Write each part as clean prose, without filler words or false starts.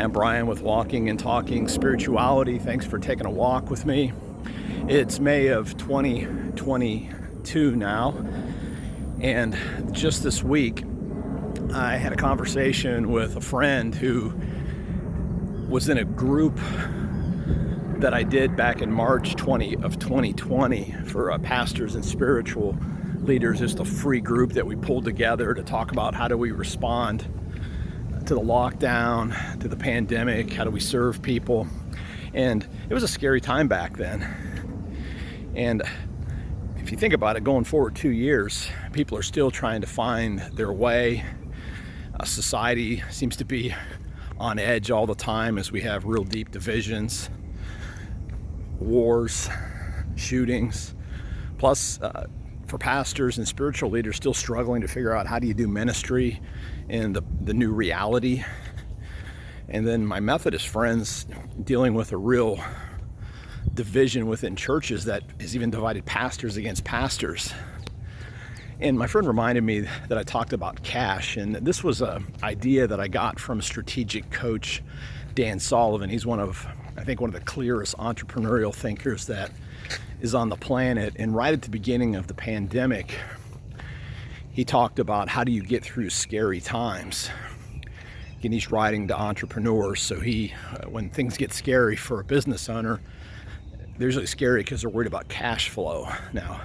I'm Brian with Walking and Talking Spirituality. Thanks for taking a walk with me. It's May of 2022 now, and just this week I had a conversation with a friend who was in a group that I did back in March of 2020 for pastors and spiritual leaders. Just a free group that we pulled together to talk about how do we respond to the lockdown, to the pandemic, how do we serve people. And it was a scary time back then. And if you think about it, going forward 2 years, people are still trying to find their way. Society seems to be on edge all the time as we have real deep divisions, wars, shootings, plus for pastors and spiritual leaders still struggling to figure out how do you do ministry in the new reality. And then my Methodist friends dealing with a real division within churches that has even divided pastors against pastors. And my friend reminded me that I talked about KASH, and this was an idea that I got from strategic coach Dan Sullivan. He's one of the clearest entrepreneurial thinkers that is on the planet. And right at the beginning of the pandemic, he talked about how do you get through scary times. Again, he's writing to entrepreneurs, so when things get scary for a business owner, they're usually scary because they're worried about cash flow. Now,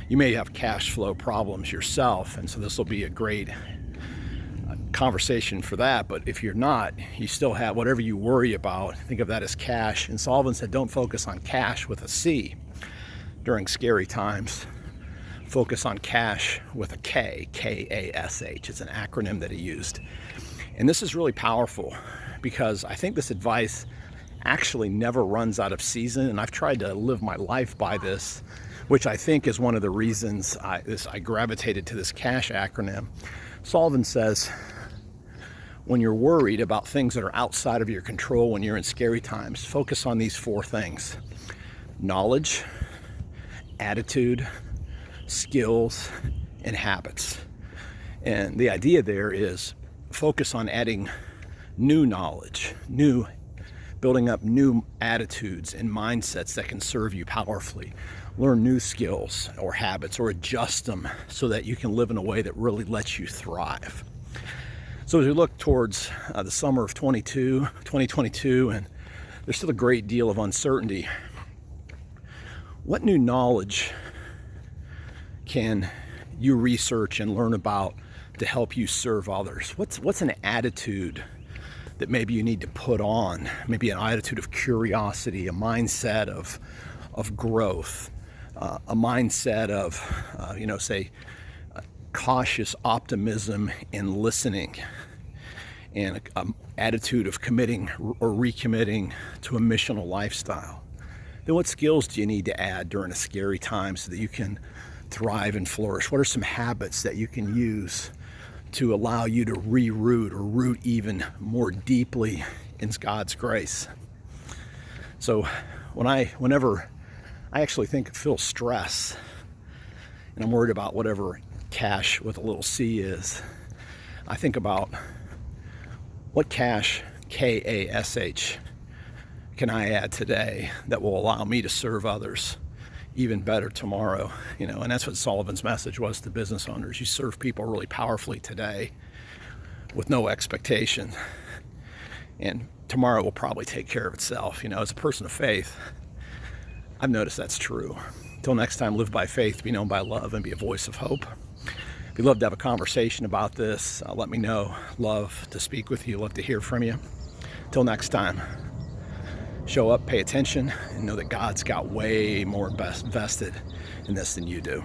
you may have cash flow problems yourself, and so this will be a great conversation for that. But if you're not, you still have whatever you worry about, think of that as cash. And Sullivan said, don't focus on cash with a C during scary times. Focus on KASH with a K, K-A-S-H. It's an acronym that he used. And this is really powerful because I think this advice actually never runs out of season. And I've tried to live my life by this, which I think is one of the reasons I gravitated to this KASH acronym. Sullivan says, when you're worried about things that are outside of your control, when you're in scary times, focus on these 4 things: knowledge, attitude, skills, and habits. And the idea there is focus on adding new knowledge, building up new attitudes and mindsets that can serve you powerfully. Learn new skills or habits or adjust them so that you can live in a way that really lets you thrive. So as we look towards the summer of 2022, and there's still a great deal of uncertainty, what new knowledge can you research and learn about to help you serve others? What's an attitude that maybe you need to put on? Maybe an attitude of curiosity, a mindset of growth, a mindset of, cautious optimism and listening, and an attitude of committing or recommitting to a missional lifestyle. Then what skills do you need to add during a scary time so that you can thrive and flourish? What are some habits that you can use to allow you to reroot or root even more deeply in God's grace? So whenever I actually feel stress and I'm worried about whatever KASH with a little C is, I think about what KASH, K-A-S-H, can I add today that will allow me to serve others even better tomorrow? And that's what Sullivan's message was to business owners. You serve people really powerfully today with no expectation, and tomorrow will probably take care of itself. As a person of faith, I've noticed that's true. Until next time, live by faith, be known by love, and be a voice of hope. If you'd love to have a conversation about this, let me know. Love to speak with you, love to hear from you. Until next time, show up, pay attention, and know that God's got way more invested in this than you do.